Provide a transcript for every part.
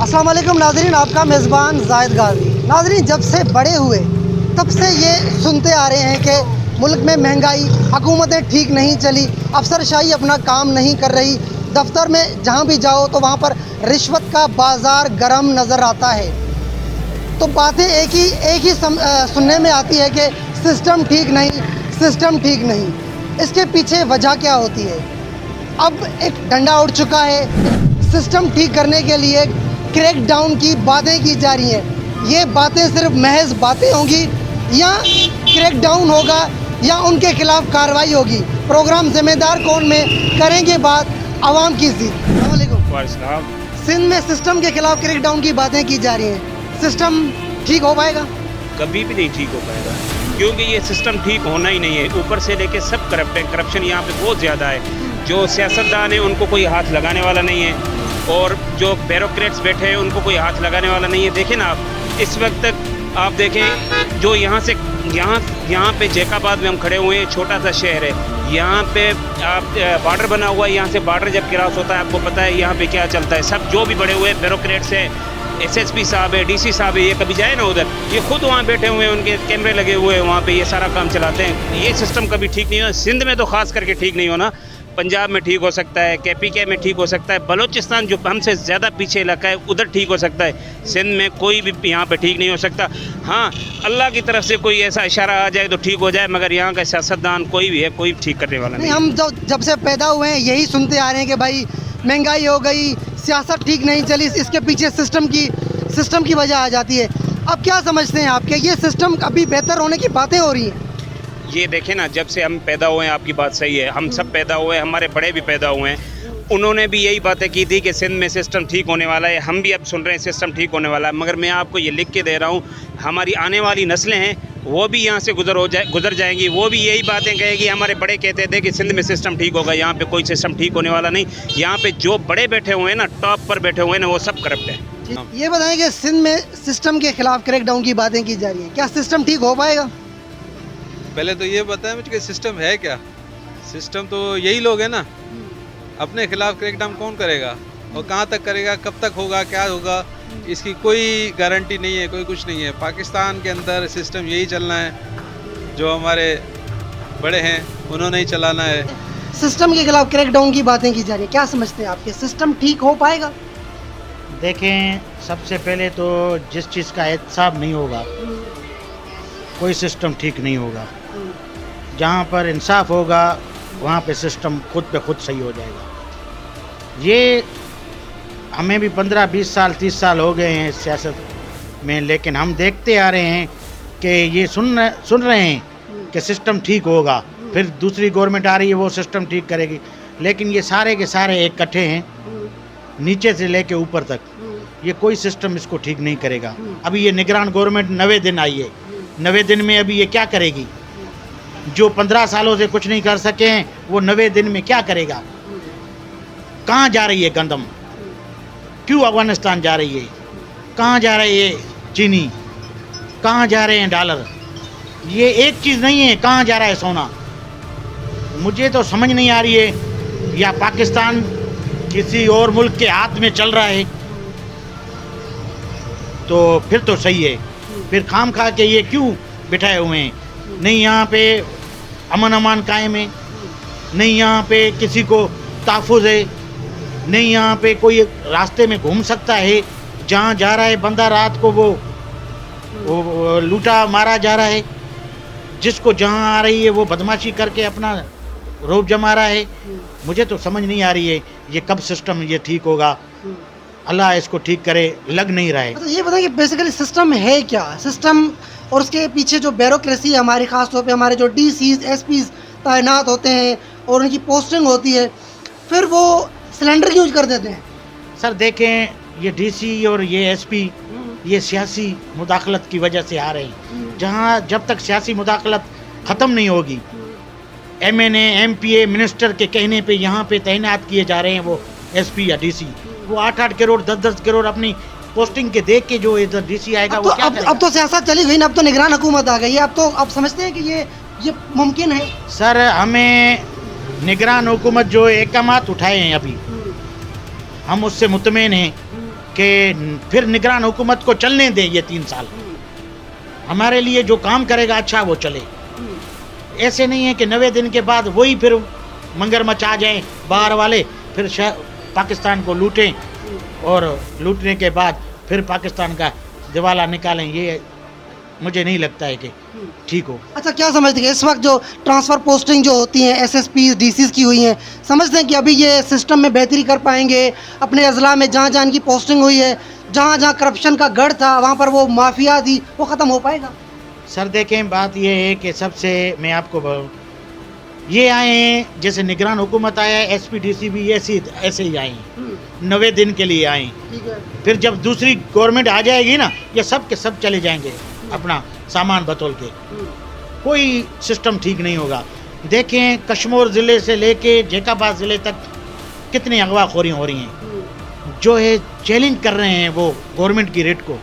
अस्सलाम वालेकुम नाज़रीन, आपका मेज़बान ज़ाहिद गाज़ी। नाज़रीन, जब से बड़े हुए तब से ये सुनते आ रहे हैं कि मुल्क में महंगाई, हुकूमतें ठीक नहीं चली, अफसरशाही अपना काम नहीं कर रही, दफ्तर में जहाँ भी जाओ तो वहाँ पर रिश्वत का बाज़ार गर्म नज़र आता है। तो बातें एक ही सुनने में आती है कि सिस्टम ठीक नहीं, सिस्टम ठीक नहीं। इसके पीछे वजह क्या होती है? अब एक डंडा उठ चुका है, सिस्टम ठीक करने के लिए क्रैक डाउन की बातें की जा रही हैं। ये बातें सिर्फ महज बातें होंगी या क्रैक डाउन होगा या उनके खिलाफ कार्रवाई होगी? प्रोग्राम जिम्मेदार कौन में करेंगे बात आवाम की जीत। वालेकुम। सिंध में सिस्टम के खिलाफ क्रैक डाउन की बातें की जा रही हैं, सिस्टम ठीक हो पाएगा? कभी भी नहीं ठीक हो पाएगा, क्योंकि ये सिस्टम ठीक होना ही नहीं है। ऊपर से लेके सब करप्ट है, करप्शन यहाँ पे बहुत ज़्यादा है। जो सियासतदान है उनको कोई हाथ लगाने वाला नहीं है, और जो ब्यूरोक्रेट्स बैठे हैं उनको कोई हाथ लगाने वाला नहीं है। देखें ना, आप इस वक्त तक आप देखें, जो यहाँ पे जैकाबाद में हम खड़े हुए हैं, छोटा सा शहर है, यहाँ पे आप बॉर्डर बना हुआ है। यहाँ से बॉर्डर जब क्रॉस होता है, आपको पता है यहाँ पे क्या चलता है। सब जो भी बड़े हुए ब्यूरोक्रेट्स हैं, एसएसपी साहब है, डीसी साहब है, ये कभी जाए ना उधर, ये खुद वहाँ बैठे हुए हैं, उनके कैमरे लगे हुए हैं वहाँ पे, ये सारा काम चलाते हैं। ये सिस्टम कभी ठीक नहीं हो। सिंध में तो खास करके ठीक नहीं होना, पंजाब में ठीक हो सकता है, केपीके में ठीक हो सकता है, बलूचिस्तान जो हमसे ज़्यादा पीछे इलाका है उधर ठीक हो सकता है। सिंध में कोई भी यहाँ पे ठीक नहीं हो सकता। हाँ, अल्लाह की तरफ से कोई ऐसा इशारा आ जाए तो ठीक हो जाए, मगर यहाँ का सियासतदान कोई भी है, कोई ठीक करने वाला नहीं। हम जब से पैदा हुए हैं यही सुनते आ रहे हैं कि भाई महंगाई हो गई, सियासत ठीक नहीं चली, इसके पीछे सिस्टम की वजह आ जाती है। अब क्या समझते हैं आप कि ये सिस्टम अभी बेहतर होने की बातें हो रही हैं? ये देखें ना, जब से हम पैदा हुए हैं, आपकी बात सही है, हम सब पैदा हुए हैं, हमारे बड़े भी पैदा हुए हैं, उन्होंने भी यही बातें की थी कि सिंध में सिस्टम ठीक होने वाला है। हम भी अब सुन रहे हैं सिस्टम ठीक होने वाला है, मगर मैं आपको ये लिख के दे रहा हूँ, हमारी आने वाली नस्लें हैं वो भी यहाँ से गुजर जाएंगी, वो भी यही बातें कहेगी। हमारे बड़े कहते थे कि सिंध में सिस्टम ठीक होगा, यहाँ पे कोई सिस्टम ठीक होने वाला नहीं। यहाँ पे जो बड़े बैठे हुए हैं ना, टॉप पर बैठे हुए हैं ना, वो सब करप्ट है। ये बताएं कि सिंध में सिस्टम के खिलाफ क्रैक डाउन की बातें की जा रही हैं, क्या सिस्टम ठीक हो पाएगा? पहले तो ये बताएं मुझे कि सिस्टम है क्या? सिस्टम तो यही लोग हैं ना। अपने खिलाफ क्रैकडाउन कौन करेगा और कहाँ तक करेगा, कब तक होगा, क्या होगा, इसकी कोई गारंटी नहीं है, कोई कुछ नहीं है। पाकिस्तान के अंदर सिस्टम यही चलना है, जो हमारे बड़े हैं उन्होंने ही चलाना है। सिस्टम के खिलाफ क्रैक डाउन की बातें की जा रही हैं, क्या समझते हैं आपके सिस्टम ठीक हो पाएगा? देखें, सबसे पहले तो जिस चीज़ का एहतसाब नहीं होगा कोई सिस्टम ठीक नहीं होगा। जहाँ पर इंसाफ होगा वहाँ पे सिस्टम खुद पे खुद सही हो जाएगा। ये हमें भी 15-20 साल 30 साल हो गए हैं सियासत में, लेकिन हम देखते आ रहे हैं कि ये सुन रहे हैं कि सिस्टम ठीक होगा, फिर दूसरी गवर्नमेंट आ रही है वो सिस्टम ठीक करेगी, लेकिन ये सारे के सारे इकट्ठे हैं नीचे से लेके ऊपर तक, ये कोई सिस्टम इसको ठीक नहीं करेगा। अभी ये निगरान गवर्नमेंट 90 दिन आई है, 90 दिन में अभी ये क्या करेगी? जो 15 सालों से कुछ नहीं कर सके हैं वो 90 दिन में क्या करेगा? कहाँ जा रही है गंदम? क्यों अफगानिस्तान जा रही है? कहाँ जा रही है चीनी? कहाँ जा रहे हैं डॉलर? ये एक चीज़ नहीं है, कहाँ जा रहा है सोना? मुझे तो समझ नहीं आ रही है, या पाकिस्तान किसी और मुल्क के हाथ में चल रहा है तो फिर तो सही है, फिर खाम खा के ये क्यों बिठाए हुए हैं? नहीं यहाँ पे अमन अमान कायम है, नहीं यहाँ पे किसी को तहफ़्फ़ुज़ है, नहीं यहाँ पे कोई रास्ते में घूम सकता है। जहाँ जा रहा है बंदा रात को वो लूटा मारा जा रहा है, जिसको जहाँ आ रही है वो बदमाशी करके अपना रोब जमा रहा है। मुझे तो समझ नहीं आ रही है ये कब सिस्टम ये ठीक होगा। अल्लाह इसको ठीक करे, लग नहीं रहा है। तो ये बताइए कि बेसिकली सिस्टम है क्या? सिस्टम और उसके पीछे जो ब्यूरोक्रेसी है हमारी, ख़ास तौर पे हमारे जो डीसीज एसपीज तैनात होते हैं और उनकी पोस्टिंग होती है, फिर वो सिलेंडर यूज कर देते हैं। सर देखें, ये डीसी और ये एसपी ये सियासी मुदाखलत की वजह से आ रहे हैं। जहाँ जब तक सियासी मुदाखलत ख़त्म नहीं होगी, एमएनए एमपीए मिनिस्टर के कहने पे यहाँ पे तैनात किए जा रहे हैं वो एसपी या डीसी। वो 8-8 करोड़ 10-10 करोड़ अपनी पोस्टिंग के देख के जो इधर डीसी आएगा वो क्या करेगा? अब तो सियासत चली गई ना, अब तो निगरान हुकूमत आ गई है। अब तो आप समझते हैं कि ये मुमकिन है? सर, हमें निगरान हुकूमत जो अहकामात उठाए हैं अभी, हम उससे मुतमईन हैं कि फिर निगरान हुकूमत को चलने दें ये 3 साल। हमारे लिए जो काम करेगा अच्छा वो चले। ऐसे नहीं है कि 90 दिन के बाद वही फिर मगरमच्छ आ जाएं बाहर वाले, फिर पाकिस्तान को लूटें और लूटने के बाद फिर पाकिस्तान का दिवाला निकालें। ये मुझे नहीं लगता है कि ठीक हो। अच्छा, क्या समझते हैं इस वक्त जो ट्रांसफ़र पोस्टिंग जो होती हैं एसएसपी डीसीज की हुई हैं, समझते हैं कि अभी ये सिस्टम में बेहतरी कर पाएंगे? अपने अजला में जहाँ जहाँ इनकी पोस्टिंग हुई है, जहाँ जहाँ करप्शन का गढ़ था, वहाँ पर वो माफिया थी, वो ख़त्म हो पाएगा? सर देखें, बात ये है कि सबसे मैं आपको ये आए हैं, जैसे निगरान हुकूमत आया है, एसपी डीसी भी ऐसे ही आए हैं, 90 दिन के लिए आए। फिर जब दूसरी गवर्नमेंट आ जाएगी ना, ये सब के सब चले जाएंगे अपना सामान बतौल के। कोई सिस्टम ठीक नहीं होगा। देखें, कश्मीर ज़िले से लेके जैकाबाद ज़िले तक कितनी अगवाखोरी हो रही हैं, जो है चैलेंज कर रहे हैं वो गवर्नमेंट की रेट को।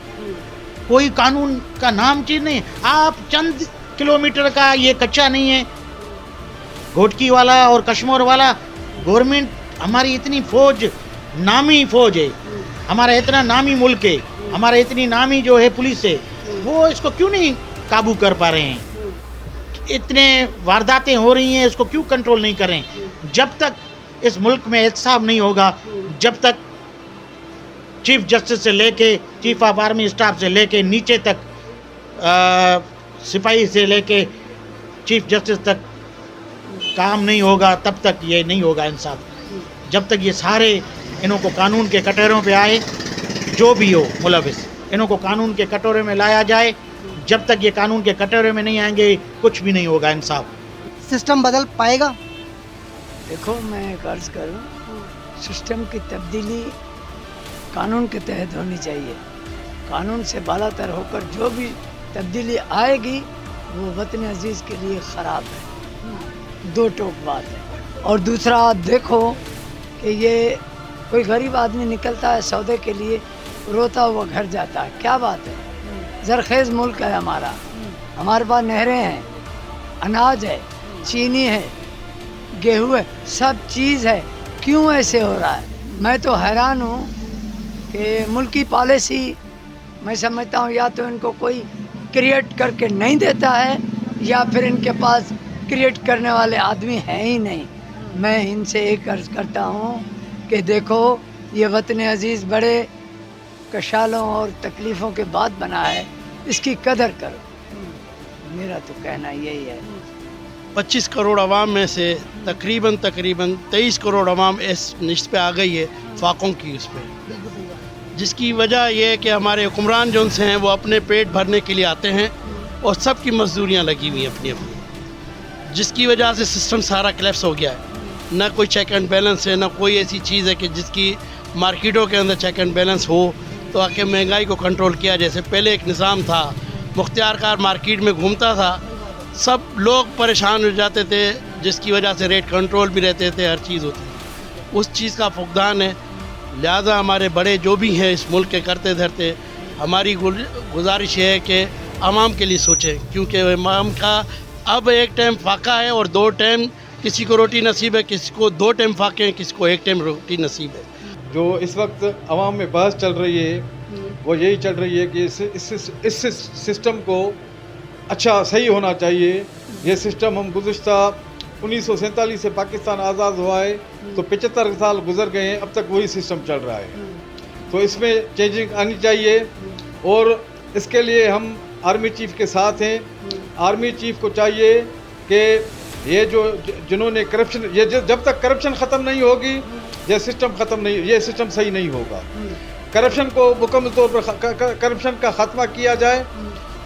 कोई कानून का नाम चीज़ नहीं। आप चंद किलोमीटर का ये कच्चा नहीं है, घोटकी वाला और कश्मीर वाला। गवर्नमेंट हमारी इतनी फौज, नामी फौज है, हमारा इतना नामी मुल्क है, हमारा इतनी नामी जो है पुलिस है, वो इसको क्यों नहीं काबू कर पा रहे हैं? इतने वारदातें हो रही हैं, इसको क्यों कंट्रोल नहीं कर रहे हैं? जब तक इस मुल्क में एहतसाब नहीं होगा, जब तक चीफ जस्टिस से लेके चीफ ऑफ आर्मी स्टाफ से लेके नीचे तक सिपाही से लेके चीफ जस्टिस तक काम नहीं होगा, तब तक ये नहीं होगा इंसाफ। जब तक ये सारे इन्हों को कानून के कटोरों पे आए, जो भी हो मुलविस, इन्हों को कानून के कटोरे में लाया जाए। जब तक ये कानून के कटोरे में नहीं आएंगे, कुछ भी नहीं होगा इंसाफ। सिस्टम बदल पाएगा? देखो, मैं एक अर्ज करूँ, सिस्टम की तब्दीली कानून के तहत होनी चाहिए। कानून से बालातर होकर जो भी तब्दीली आएगी वो वतन अजीज़ के लिए ख़राब है। दो टोक बात है। और दूसरा, आप देखो कि ये कोई गरीब आदमी निकलता है सौदे के लिए, रोता हुआ घर जाता है। क्या बात है? ज़रखेज़ मुल्क है हमारा, हमारे पास नहरें हैं, अनाज है, चीनी है, गेहूँ है, सब चीज़ है। क्यों ऐसे हो रहा है? मैं तो हैरान हूँ कि मुल्क की पॉलिसी, मैं समझता हूँ या तो इनको कोई क्रिएट करके नहीं देता है, या फिर इनके पास क्रिएट करने वाले आदमी हैं ही नहीं। मैं इनसे एक अर्ज़ करता हूँ कि देखो, ये वतन अजीज़ बड़े कशालों और तकलीफ़ों के बाद बना है, इसकी कदर करो। मेरा तो कहना यही है। 25 करोड़ आवाम में से तकरीबन 23 करोड़ आवाम इस निश्त पे आ गई है फाकों की उस पर, जिसकी वजह यह है कि हमारे हुक्मरान जो हैं वो अपने पेट भरने के लिए आते हैं और सब की मजदूरियाँ लगी हुई हैं अपनी अपनी, जिसकी वजह से सिस्टम सारा क्लैप्स हो गया है। ना कोई चेक एंड बैलेंस है, ना कोई ऐसी चीज़ है कि जिसकी मार्केटों के अंदर चेक एंड बैलेंस हो तो आके महंगाई को कंट्रोल किया। जैसे पहले एक निज़ाम था, मुख्तियार कार मार्केट में घूमता था, सब लोग परेशान हो जाते थे, जिसकी वजह से रेट कंट्रोल भी रहते थे, हर चीज़ होती थी। उस चीज़ का फुकदान है। लिहाजा हमारे बड़े जो भी हैं इस मुल्क के करते धरते, हमारी गुजारिश है कि आवाम के लिए सोचें, क्योंकि आवाम का अब एक टाइम फाका है और 2 टाइम किसी को रोटी नसीब है, किसी को 2 टाइम फाके हैं, किसी को 1 टाइम रोटी नसीब है। जो इस वक्त आवाम में बहस चल रही है वो यही चल रही है कि इस सिस्टम को अच्छा सही होना चाहिए। ये सिस्टम हम गुज़िश्ता 1947 से पाकिस्तान आज़ाद हुआ है तो 75 साल गुजर गए हैं, अब तक वही सिस्टम चल रहा है। तो इसमें चेंजिंग आनी चाहिए और इसके लिए हम आर्मी चीफ के साथ हैं। आर्मी चीफ को चाहिए कि ये जो जिन्होंने करप्शन, ये जब तक करप्शन ख़त्म नहीं होगी ये सिस्टम ख़त्म नहीं, ये सिस्टम सही नहीं होगा। करप्शन को मुकम्मल तौर पर करप्शन का ख़त्मा किया जाए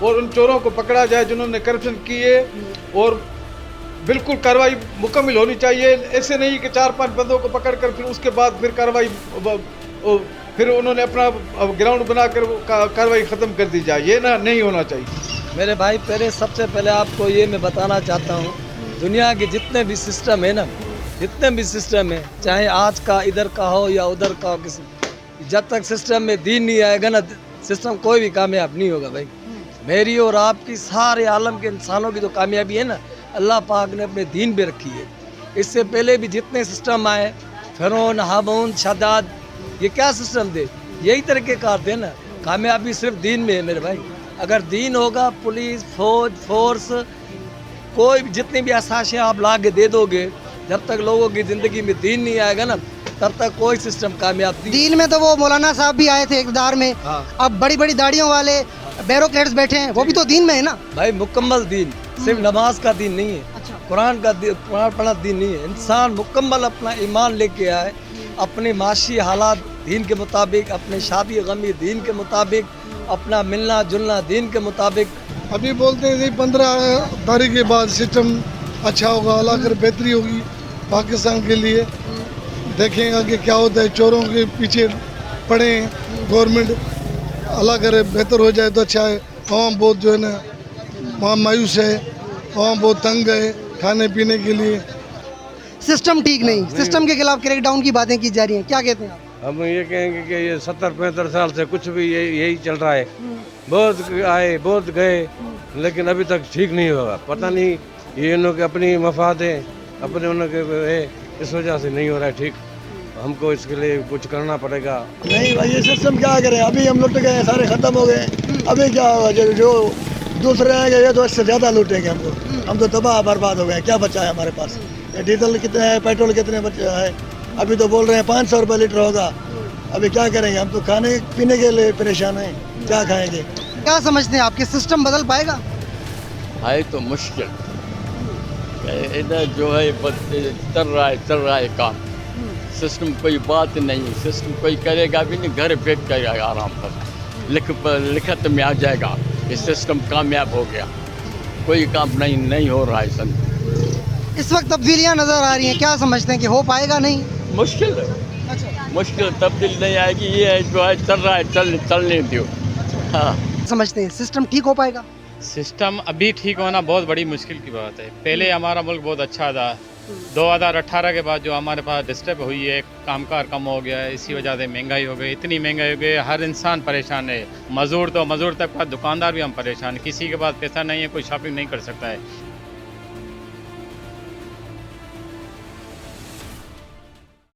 और उन चोरों को पकड़ा जाए जिन्होंने करप्शन किए, और बिल्कुल कार्रवाई मुकम्मल होनी चाहिए। ऐसे नहीं कि 4-5 बंदों को पकड़ कर फिर उसके बाद फिर कार्रवाई, फिर उन्होंने अपना ग्राउंड बनाकर कार्रवाई ख़त्म कर दी जाए, ये ना नहीं होना चाहिए। मेरे भाई, सबसे पहले आपको ये मैं बताना चाहता हूँ, दुनिया के जितने भी सिस्टम है ना, जितने भी सिस्टम है, चाहे आज का इधर का हो या उधर का हो, किसी जब तक सिस्टम में दीन नहीं आएगा ना, सिस्टम कोई भी कामयाब नहीं होगा भाई। मेरी और आपकी, सारे आलम के इंसानों की जो कामयाबी है ना, अल्लाह पाक ने अपने दीन पे रखी है। इससे पहले भी जितने सिस्टम आए, फिरौन, हामून, शद्दाद, ये क्या सिस्टम थे? यही तरीक़ेकार थे ना। कामयाबी सिर्फ दीन में है मेरे भाई। अगर दीन होगा, पुलिस, फौज, फोर्स, कोई भी जितनी भी असाशें आप ला के दे दोगे, जब तक लोगों की ज़िंदगी में दीन नहीं आएगा ना, तब तक कोई सिस्टम कामयाब नहीं। दीन में तो वो मौलाना साहब भी आए थे इक़्तिदार में, अब बड़ी बड़ी दाढ़ियों वाले ब्यूरोक्रेट्स बैठे हैं, वो भी तो दीन में है ना भाई मुकम्मल दीन, सिर्फ नमाज का दीन नहीं है, अच्छा। कुरान पढ़ा दीन नहीं है। इंसान मुकम्मल अपना ईमान लेके आए, अपने माशी हालात दीन के मुताबिक, अपने शादी गमी दीन के मुताबिक, अपना मिलना जुलना दीन के मुताबिक। अभी बोलते हैं 15 तारीख के बाद सिस्टम अच्छा होगा, अल्लाह कर बेहतरी होगी पाकिस्तान के लिए। देखेंगे कि क्या होता है, चोरों के पीछे पड़े हैं गवर्नमेंट, अल्लाह करे बेहतर हो जाए तो अच्छा है। आवाम बहुत जो है ना वहाँ मायूस है, आवाम बहुत तंग है खाने पीने के लिए। सिस्टम ठीक नहीं, सिस्टम के खिलाफ क्रैकडाउन की बातें की जा रही हैं, क्या कहते हैं आप? हम ये कहेंगे कि ये 70-75 साल से कुछ भी यही चल रहा है। बहुत आए बहुत गए, लेकिन अभी तक ठीक नहीं होगा। पता नहीं ये उनके अपनी मफाद है, अपने उनके है, इस वजह से नहीं हो रहा है ठीक। हमको इसके लिए कुछ करना पड़ेगा। नहीं भाई, ये सिस्टम क्या करें, अभी हम लुट गए, सारे ख़त्म हो गए, अभी क्या होगा? जो दूसरे आएंगे ये तो इससे ज़्यादा लूटेंगे हमको। हम तो तबाह बर्बाद हो गए, क्या बचा है हमारे पास? ये डीजल कितने है, पेट्रोल कितने बचा है? अभी तो बोल रहे हैं 500 रुपये लीटर होगा। अभी क्या करेंगे? हम तो खाने पीने के लिए परेशान हैं, क्या खाएंगे? क्या समझते हैं आपके सिस्टम बदल पाएगा? है तो मुश्किल, इधर जो है चल रहा है काम। सिस्टम कोई बात नहीं, सिस्टम कोई करेगा भी नहीं, घर बैठ करेगा आराम पर लिखत में आ जाएगा ये सिस्टम कामयाब हो गया। कोई काम नहीं हो रहा है सन। इस वक्त तब्दीलियाँ नज़र आ रही हैं, क्या समझते हैं कि हो पाएगा? नहीं, मुश्किल है। अच्छा, मुश्किल तब्दील नहीं आएगी, ये है जो है चल रहा है चलने दो। हाँ, समझते हैं सिस्टम ठीक हो पाएगा? सिस्टम अभी ठीक होना बहुत बड़ी मुश्किल की बात है। पहले हमारा मुल्क बहुत अच्छा था, 2018 के बाद जो हमारे पास डिस्टर्ब हुई है, कामकाज कम हो गया है, इसी वजह से महंगाई हो गई, इतनी महंगाई हो गई, हर इंसान परेशान है। मज़दूर तक दुकानदार भी हम परेशान, किसी के पास पैसा नहीं है, कोई शॉपिंग नहीं कर सकता है।